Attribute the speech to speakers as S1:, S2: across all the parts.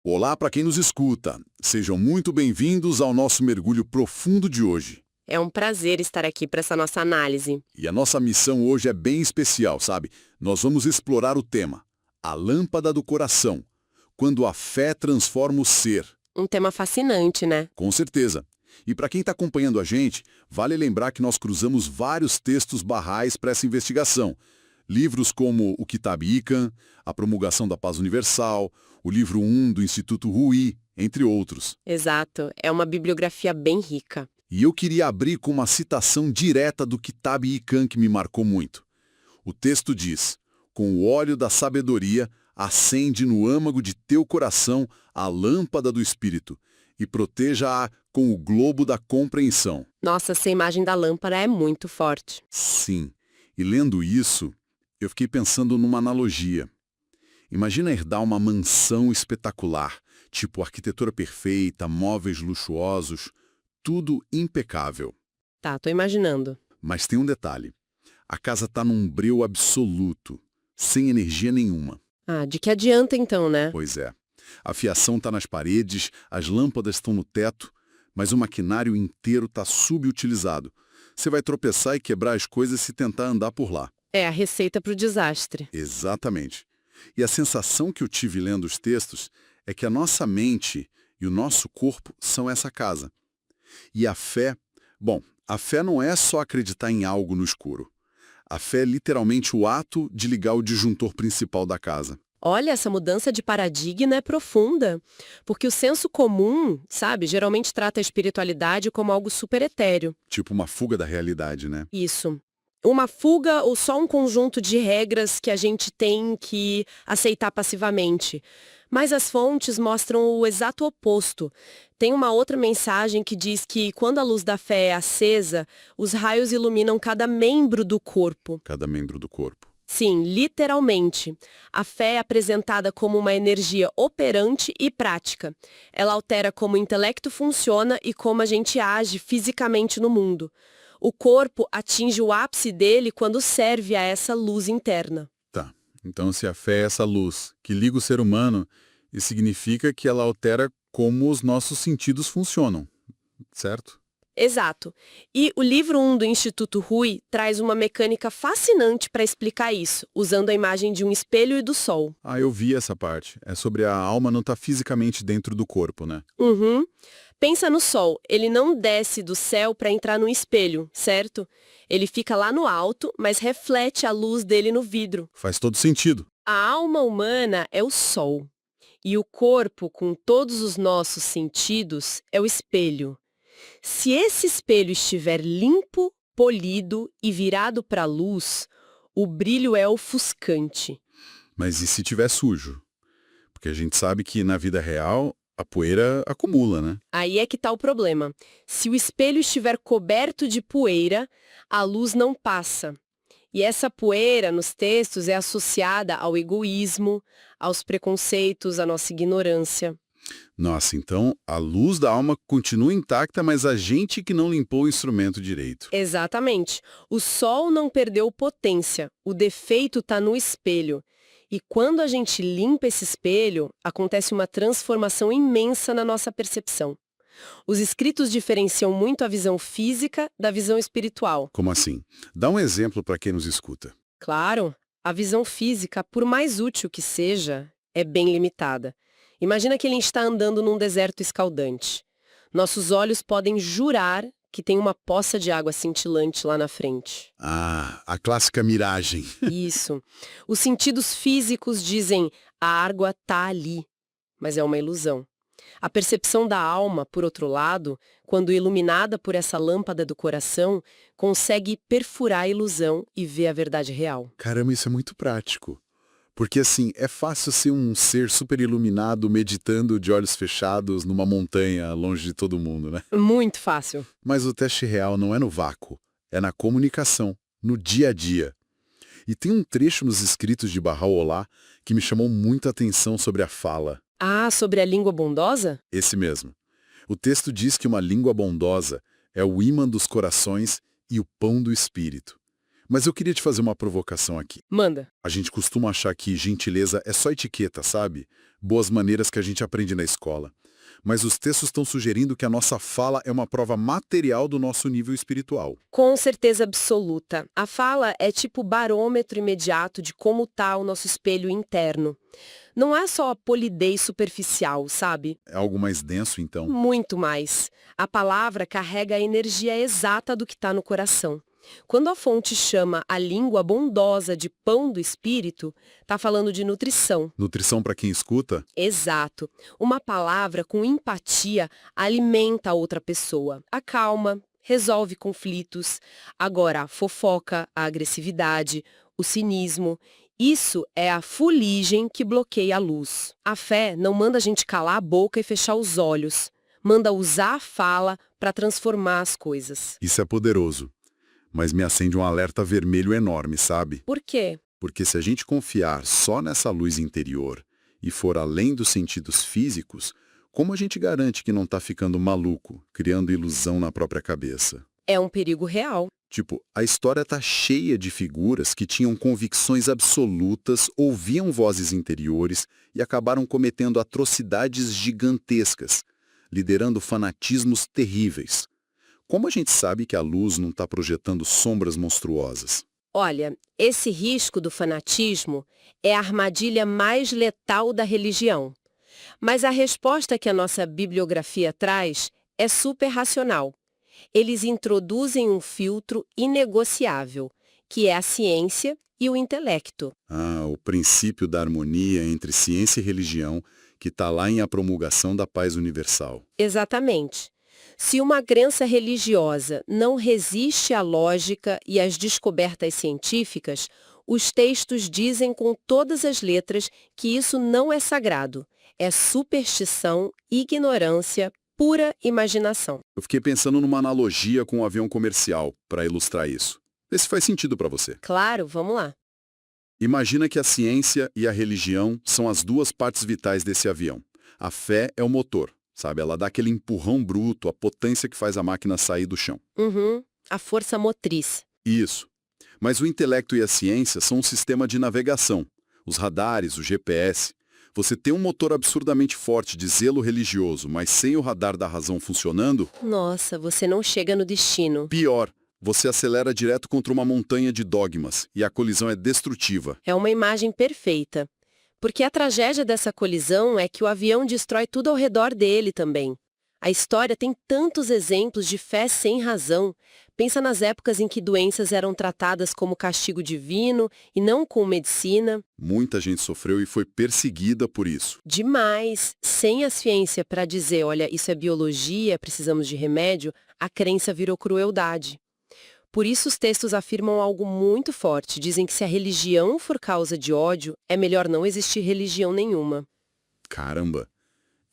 S1: Olá para quem nos escuta. Sejam muito bem-vindos ao nosso mergulho profundo de hoje.
S2: É um prazer estar aqui para essa nossa análise.
S1: E a nossa missão hoje é bem especial, sabe? Nós vamos explorar o tema, a lâmpada do coração, quando a fé transforma o ser.
S2: Um tema fascinante, né?
S1: Com certeza. E para quem está acompanhando a gente, vale lembrar que nós cruzamos vários textos barrais para essa investigação. Livros como o Kitab Iqan, A Promulgação da Paz Universal, o livro 1 do Instituto Rui, entre outros.
S2: Exato, é uma bibliografia bem rica.
S1: E eu queria abrir com uma citação direta do Kitab Iqan que me marcou muito. O texto diz: "Com o óleo da sabedoria, acende no âmago de teu coração a lâmpada do Espírito, e proteja-a com o globo da compreensão."
S2: Nossa, essa imagem da lâmpada é muito forte.
S1: Sim, e lendo isso, eu fiquei pensando numa analogia. Imagina herdar uma mansão espetacular, tipo arquitetura perfeita, móveis luxuosos, tudo impecável.
S2: Tá, tô imaginando.
S1: Mas tem um detalhe. A casa está num breu absoluto, sem energia nenhuma.
S2: Ah, de que adianta então, né?
S1: Pois é. A fiação está nas paredes, as lâmpadas estão no teto, mas o maquinário inteiro está subutilizado. Você vai tropeçar e quebrar as coisas se tentar andar por lá.
S2: É a receita para o desastre.
S1: Exatamente. E a sensação que eu tive lendo os textos é que a nossa mente e o nosso corpo são essa casa. E a fé, a fé não é só acreditar em algo no escuro. A fé é literalmente o ato de ligar o disjuntor principal da casa.
S2: Olha, essa mudança de paradigma é profunda, porque o senso comum, sabe, geralmente trata a espiritualidade como algo super etéreo.
S1: Tipo uma fuga da realidade, né?
S2: Isso. Uma fuga ou só um conjunto de regras que a gente tem que aceitar passivamente. Mas as fontes mostram o exato oposto. Tem uma outra mensagem que diz que quando a luz da fé é acesa, os raios iluminam cada membro do corpo.
S1: Cada membro do corpo.
S2: Sim, literalmente. A fé é apresentada como uma energia operante e prática. Ela altera como o intelecto funciona e como a gente age fisicamente no mundo. O corpo atinge o ápice dele quando serve a essa luz interna.
S1: Tá. Então, se a fé é essa luz que liga o ser humano, isso significa que ela altera como os nossos sentidos funcionam, certo?
S2: Exato. E o livro 1 do Instituto Rui traz uma mecânica fascinante para explicar isso, usando a imagem de um espelho e do sol.
S1: Ah, eu vi essa parte. É sobre a alma não estar fisicamente dentro do corpo, né?
S2: Uhum. Pensa no sol, ele não desce do céu para entrar no espelho, certo? Ele fica lá no alto, mas reflete a luz dele no vidro.
S1: Faz todo sentido.
S2: A alma humana é o sol. E o corpo, com todos os nossos sentidos, é o espelho. Se esse espelho estiver limpo, polido e virado para a luz, o brilho é ofuscante.
S1: Mas e se tiver sujo? Porque a gente sabe que na vida real a poeira acumula, né?
S2: Aí é que está o problema. Se o espelho estiver coberto de poeira, a luz não passa. E essa poeira nos textos é associada ao egoísmo, aos preconceitos, à nossa ignorância.
S1: Nossa, então a luz da alma continua intacta, mas a gente que não limpou o instrumento direito.
S2: Exatamente. O sol não perdeu potência, o defeito está no espelho. E quando a gente limpa esse espelho, acontece uma transformação imensa na nossa percepção. Os escritos diferenciam muito a visão física da visão espiritual.
S1: Como assim? Dá um exemplo para quem nos escuta.
S2: Claro, a visão física, por mais útil que seja, é bem limitada. Imagina que ele está andando num deserto escaldante. Nossos olhos podem jurar que tem uma poça de água cintilante lá na frente.
S1: Ah, a clássica miragem.
S2: Isso. Os sentidos físicos dizem a água está ali, mas é uma ilusão. A percepção da alma, por outro lado, quando iluminada por essa lâmpada do coração, consegue perfurar a ilusão e ver a verdade real.
S1: Caramba, isso é muito prático. Porque assim, é fácil ser um ser super iluminado meditando de olhos fechados numa montanha longe de todo mundo, né?
S2: Muito fácil.
S1: Mas o teste real não é no vácuo, é na comunicação, no dia a dia. E tem um trecho nos escritos de Baha'u'lláh que me chamou muita atenção sobre a fala.
S2: Ah, sobre a língua bondosa?
S1: Esse mesmo. O texto diz que uma língua bondosa é o ímã dos corações e o pão do espírito. Mas eu queria te fazer uma provocação aqui.
S2: Manda.
S1: A gente costuma achar que gentileza é só etiqueta, sabe? boas maneiras que a gente aprende na escola. Mas os textos estão sugerindo que a nossa fala é uma prova material do nosso nível espiritual.
S2: Com certeza absoluta. A fala é tipo o barômetro imediato de como está o nosso espelho interno. Não é só a polidez superficial, sabe?
S1: É algo mais denso, então.
S2: Muito mais. A palavra carrega a energia exata do que está no coração. Quando a fonte chama a língua bondosa de pão do espírito, está falando de nutrição.
S1: Nutrição para quem escuta?
S2: Exato. Uma palavra com empatia alimenta a outra pessoa, acalma, resolve conflitos. Agora, a fofoca, a agressividade, o cinismo, isso é a fuligem que bloqueia a luz. A fé não manda a gente calar a boca e fechar os olhos. Manda usar a fala para transformar as coisas.
S1: Isso é poderoso. Mas me acende um alerta vermelho enorme, sabe?
S2: Por quê?
S1: Porque se a gente confiar só nessa luz interior e for além dos sentidos físicos, como a gente garante que não está ficando maluco, criando ilusão na própria cabeça?
S2: É um perigo real.
S1: Tipo, a história está cheia de figuras que tinham convicções absolutas, ouviam vozes interiores e acabaram cometendo atrocidades gigantescas, liderando fanatismos terríveis. Como a gente sabe que a luz não está projetando sombras monstruosas?
S2: Olha, esse risco do fanatismo é a armadilha mais letal da religião. Mas a resposta que a nossa bibliografia traz é super racional. Eles introduzem um filtro inegociável, que é a ciência e o intelecto.
S1: Ah, o princípio da harmonia entre ciência e religião, que está lá em A Promulgação da Paz Universal.
S2: Exatamente. Se uma crença religiosa não resiste à lógica e às descobertas científicas, os textos dizem com todas as letras que isso não é sagrado. É superstição, ignorância, pura imaginação.
S1: Eu fiquei pensando numa analogia com um avião comercial, para ilustrar isso. Vê se faz sentido para você.
S2: Claro, vamos lá.
S1: Imagina que a ciência e a religião são as duas partes vitais desse avião. A fé é o motor, sabe? Ela dá aquele empurrão bruto, a potência que faz a máquina sair do chão.
S2: A força motriz.
S1: Isso. Mas o intelecto e a ciência são um sistema de navegação. Os radares, o GPS. Você tem um motor absurdamente forte de zelo religioso, mas sem o radar da razão funcionando,
S2: Nossa, você não chega no destino.
S1: pior, você acelera direto contra uma montanha de dogmas e a colisão é destrutiva.
S2: É uma imagem perfeita. Porque a tragédia dessa colisão é que o avião destrói tudo ao redor dele também. A história tem tantos exemplos de fé sem razão. Pensa nas épocas em que doenças eram tratadas como castigo divino e não com medicina.
S1: Muita gente sofreu e foi perseguida por isso.
S2: Demais. Sem a ciência para dizer, olha, isso é biologia, precisamos de remédio, a crença virou crueldade. Por isso os textos afirmam algo muito forte. Dizem que se a religião for causa de ódio, é melhor não existir religião nenhuma.
S1: Caramba,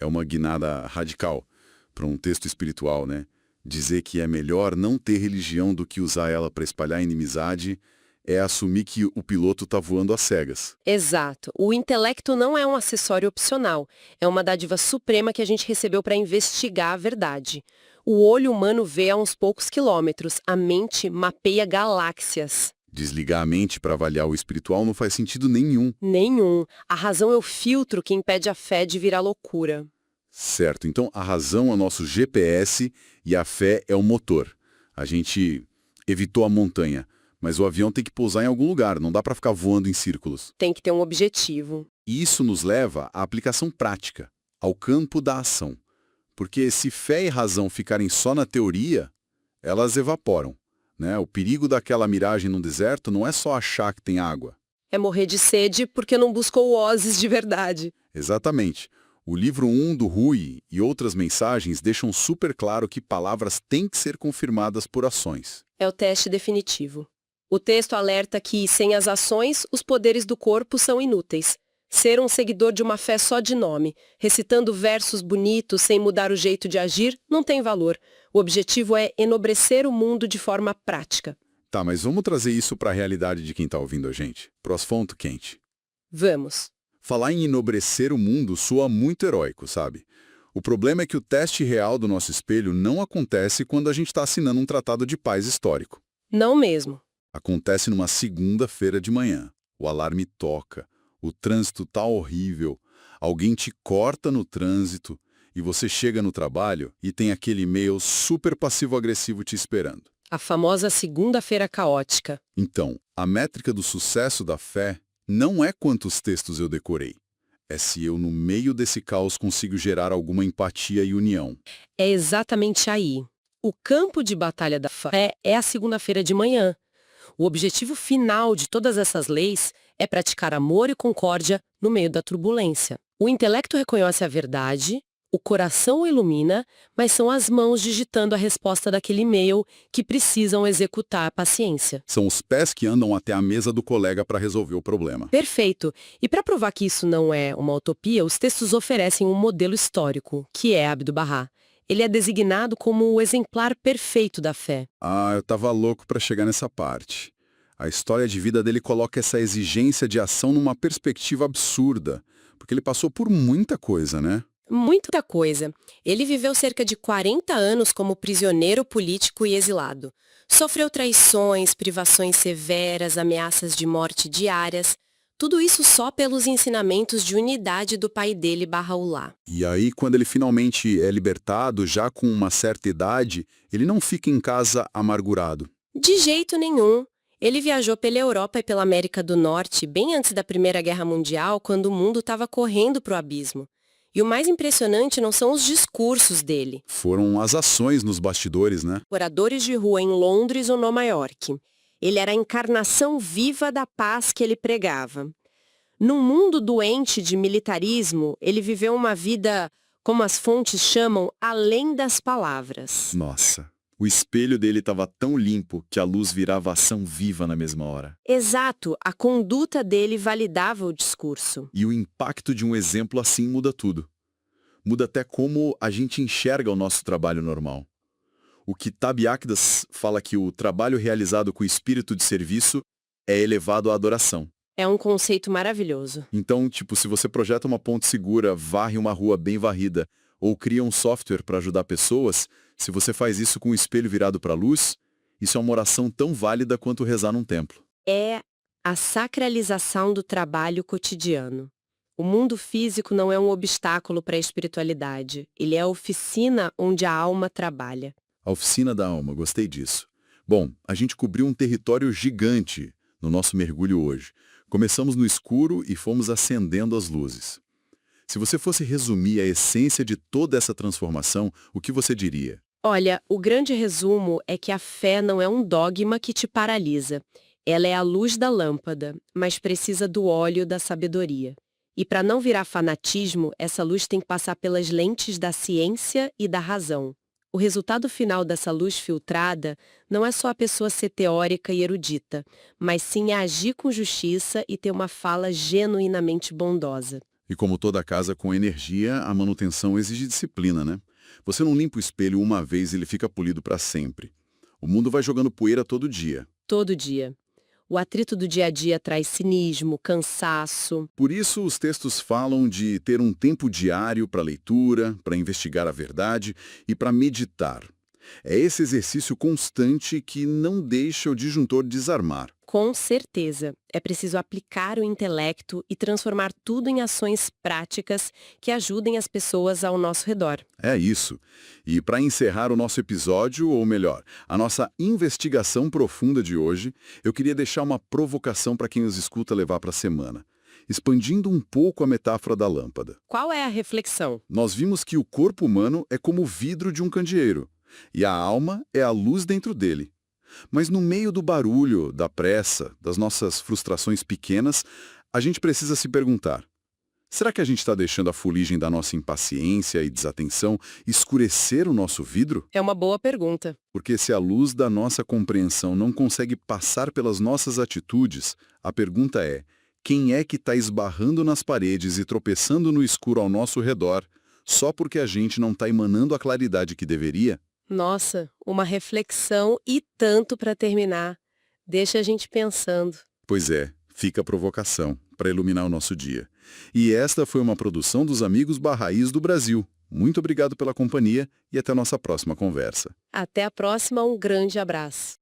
S1: é uma guinada radical para um texto espiritual, né? Dizer que é melhor não ter religião do que usar ela para espalhar inimizade é assumir que o piloto está voando às cegas.
S2: Exato. O intelecto não é um acessório opcional. É uma dádiva suprema que a gente recebeu para investigar a verdade. O olho humano vê a uns poucos quilômetros. A mente mapeia galáxias.
S1: Desligar a mente para avaliar o espiritual não faz sentido nenhum.
S2: Nenhum. A razão é o filtro que impede a fé de virar loucura.
S1: Certo, então a razão é o nosso GPS e a fé é o motor. A gente evitou a montanha, mas o avião tem que pousar em algum lugar, não dá para ficar voando em círculos.
S2: Tem que ter um objetivo.
S1: E isso nos leva à aplicação prática, ao campo da ação. Porque se fé e razão ficarem só na teoria, elas evaporam, né? O perigo daquela miragem no deserto não é só achar que tem água.
S2: É morrer de sede porque não buscou oásis de verdade.
S1: Exatamente. O livro 1 do Rui e outras mensagens deixam super claro que palavras têm que ser confirmadas por ações.
S2: É o teste definitivo. O texto alerta que, sem as ações, os poderes do corpo são inúteis. Ser um seguidor de uma fé só de nome, recitando versos bonitos sem mudar o jeito de agir, não tem valor. O objetivo é enobrecer o mundo de forma prática.
S1: Tá, mas vamos trazer isso para a realidade de quem está ouvindo a gente. Pro asfalto quente.
S2: Vamos.
S1: Falar em enobrecer o mundo soa muito heróico, sabe? O problema é que o teste real do nosso espelho não acontece quando a gente está assinando um tratado de paz histórico.
S2: Não mesmo.
S1: Acontece numa segunda-feira de manhã. O alarme toca. O trânsito tá horrível. Alguém te corta no trânsito e você chega no trabalho e tem aquele e-mail super passivo-agressivo te esperando.
S2: A famosa segunda-feira caótica.
S1: Então, a métrica do sucesso da fé não é quantos textos eu decorei. É se eu, no meio desse caos, consigo gerar alguma empatia e união.
S2: É exatamente aí. O campo de batalha da fé é a segunda-feira de manhã. O objetivo final de todas essas leis é praticar amor e concórdia no meio da turbulência. O intelecto reconhece a verdade, o coração o ilumina, mas são as mãos digitando a resposta daquele e-mail que precisam executar a paciência.
S1: São os pés que andam até a mesa do colega para resolver o problema.
S2: Perfeito. E para provar que isso não é uma utopia, os textos oferecem um modelo histórico, que é Abdu'l-Bahá. Ele é designado como o exemplar perfeito da fé.
S1: Ah, eu estava louco para chegar nessa parte. A história de vida dele coloca essa exigência de ação numa perspectiva absurda, porque ele passou por muita coisa, né?
S2: Muita coisa. Ele viveu cerca de 40 anos como prisioneiro político e exilado. Sofreu traições, privações severas, ameaças de morte diárias. Tudo isso só pelos ensinamentos de unidade do pai dele, Bahá'u'lláh.
S1: E aí, quando ele finalmente é libertado, já com uma certa idade, ele não fica em casa amargurado.
S2: De jeito nenhum. Ele viajou pela Europa e pela América do Norte bem antes da Primeira Guerra Mundial, quando o mundo estava correndo para o abismo. E o mais impressionante não são os discursos dele.
S1: Foram as ações nos bastidores, né?
S2: Oradores de rua em Londres ou Nova York. Ele era a encarnação viva da paz que ele pregava. Num mundo doente de militarismo, ele viveu uma vida, como as fontes chamam, além das palavras.
S3: Nossa, o espelho dele estava tão limpo que a luz virava ação viva na mesma hora.
S2: Exato, a conduta dele validava o discurso.
S3: E o impacto de um exemplo assim muda tudo. Muda até como a gente enxerga o nosso trabalho normal. O Kitab Aqdas fala que o trabalho realizado com espírito de serviço é elevado à adoração.
S2: É um conceito maravilhoso.
S3: Então, se você projeta uma ponte segura, varre uma rua bem varrida, ou cria um software para ajudar pessoas, se você faz isso com o espelho virado para a luz, isso é uma oração tão válida quanto rezar num templo.
S2: É a sacralização do trabalho cotidiano. O mundo físico não é um obstáculo para a espiritualidade. Ele é a oficina onde a alma trabalha.
S1: A oficina da alma, gostei disso. Bom, a gente cobriu um território gigante no nosso mergulho hoje. Começamos no escuro e fomos acendendo as luzes. Se você fosse resumir a essência de toda essa transformação, o que você diria?
S2: Olha, o grande resumo é que a fé não é um dogma que te paralisa. Ela é a luz da lâmpada, mas precisa do óleo da sabedoria. E para não virar fanatismo, essa luz tem que passar pelas lentes da ciência e da razão. O resultado final dessa luz filtrada não é só a pessoa ser teórica e erudita, mas sim agir com justiça e ter uma fala genuinamente bondosa.
S1: E como toda casa com energia, a manutenção exige disciplina, né? Você não limpa o espelho uma vez e ele fica polido para sempre. O mundo vai jogando poeira todo dia.
S2: Todo dia. O atrito do dia a dia traz cinismo, cansaço.
S1: Por isso, os textos falam de ter um tempo diário para leitura, para investigar a verdade e para meditar. É esse exercício constante que não deixa o disjuntor desarmar.
S2: Com certeza. É preciso aplicar o intelecto e transformar tudo em ações práticas que ajudem as pessoas ao nosso redor.
S1: É isso. E para encerrar o nosso episódio, ou melhor, a nossa investigação profunda de hoje, eu queria deixar uma provocação para quem nos escuta levar para a semana. Expandindo um pouco a metáfora da lâmpada.
S2: Qual é a reflexão?
S1: Nós vimos que o corpo humano é como o vidro de um candeeiro, e a alma é a luz dentro dele. Mas no meio do barulho, da pressa, das nossas frustrações pequenas, a gente precisa se perguntar: será que a gente está deixando a fuligem da nossa impaciência e desatenção escurecer o nosso vidro?
S2: É uma boa pergunta.
S1: Porque se a luz da nossa compreensão não consegue passar pelas nossas atitudes, a pergunta é: quem é que está esbarrando nas paredes e tropeçando no escuro ao nosso redor, só porque a gente não está emanando a claridade que deveria?
S2: Nossa, uma reflexão e tanto para terminar. Deixa a gente pensando.
S1: Pois é, fica a provocação para iluminar o nosso dia. E esta foi uma produção dos Amigos Bahá'ís do Brasil. Muito obrigado pela companhia e até a nossa próxima conversa.
S2: Até a próxima, um grande abraço.